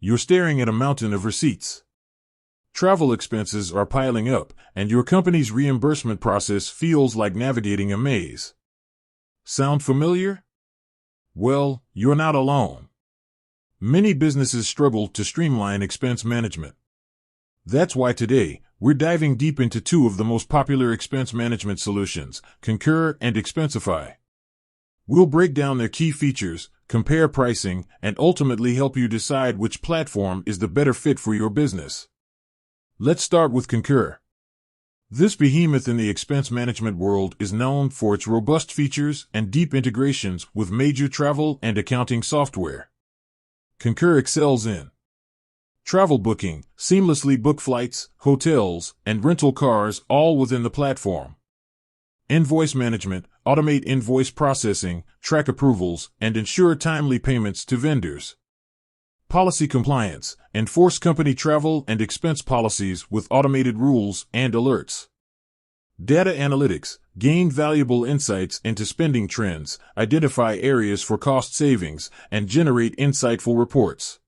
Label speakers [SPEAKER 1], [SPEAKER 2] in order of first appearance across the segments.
[SPEAKER 1] you're staring at a mountain of receipts. Travel expenses are piling up, and your company's reimbursement process feels like navigating a maze. Sound familiar? Well, you're not alone. Many businesses struggle to streamline expense management. That's why today, we're diving deep into two of the most popular expense management solutions, Concur and Expensify. We'll break down their key features, compare pricing, and ultimately help you decide which platform is the better fit for your business. Let's start with Concur. This behemoth in the expense management world is known for its robust features and deep integrations with major travel and accounting software. Concur excels in travel booking, seamlessly book flights, hotels, and rental cars all within the platform. Invoice management, automate invoice processing, track approvals, and ensure timely payments to vendors. Policy compliance, enforce company travel and expense policies with automated rules and alerts. Data analytics, gain valuable insights into spending trends, identify areas for cost savings, and generate insightful reports.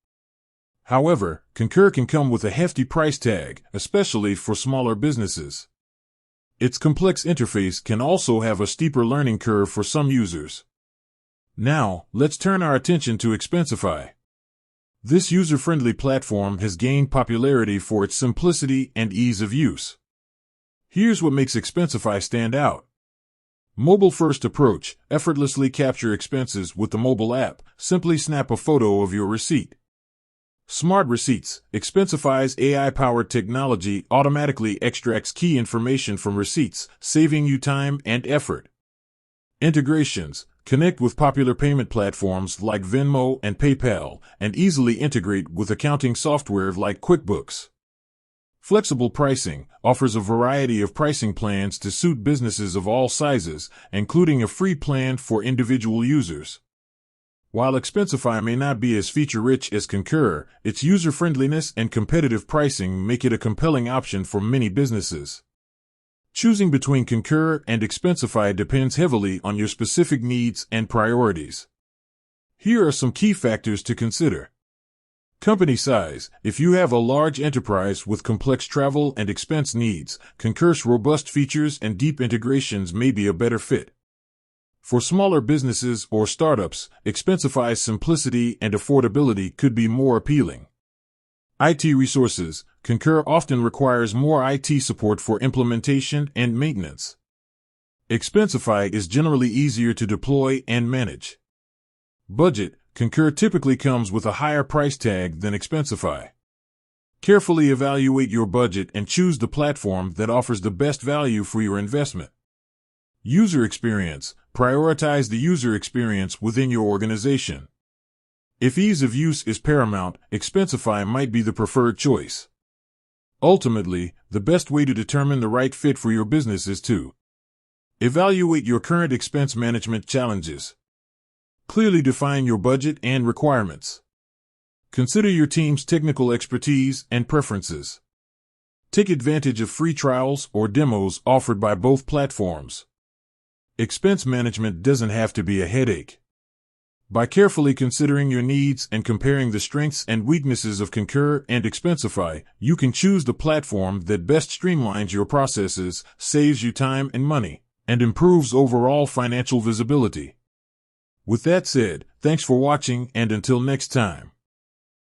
[SPEAKER 1] However, Concur can come with a hefty price tag, especially for smaller businesses. Its complex interface can also have a steeper learning curve for some users. Now, let's turn our attention to Expensify. This user-friendly platform has gained popularity for its simplicity and ease of use. Here's what makes Expensify stand out. Mobile-first approach, effortlessly capture expenses with the mobile app, simply snap a photo of your receipt. Smart Receipts, Expensify's AI-powered technology automatically extracts key information from receipts, saving you time and effort. Integrations, connect with popular payment platforms like Venmo and PayPal, and easily integrate with accounting software like QuickBooks. Flexible pricing, offers a variety of pricing plans to suit businesses of all sizes, including a free plan for individual users. While Expensify may not be as feature-rich as Concur, its user-friendliness and competitive pricing make it a compelling option for many businesses. Choosing between Concur and Expensify depends heavily on your specific needs and priorities. Here are some key factors to consider. Company size. If you have a large enterprise with complex travel and expense needs, Concur's robust features and deep integrations may be a better fit. For smaller businesses or startups, Expensify's simplicity and affordability could be more appealing. IT resources. Concur often requires more IT support for implementation and maintenance. Expensify is generally easier to deploy and manage. Budget. Concur typically comes with a higher price tag than Expensify. Carefully evaluate your budget and choose the platform that offers the best value for your investment. User experience. Prioritize the user experience within your organization. If ease of use is paramount, Expensify might be the preferred choice. Ultimately, the best way to determine the right fit for your business is to evaluate your current expense management challenges. Clearly define your budget and requirements. Consider your team's technical expertise and preferences. Take advantage of free trials or demos offered by both platforms. Expense management doesn't have to be a headache. By carefully considering your needs and comparing the strengths and weaknesses of Concur and Expensify, you can choose the platform that best streamlines your processes, saves you time and money, and improves overall financial visibility. With that said, thanks for watching, and until next time.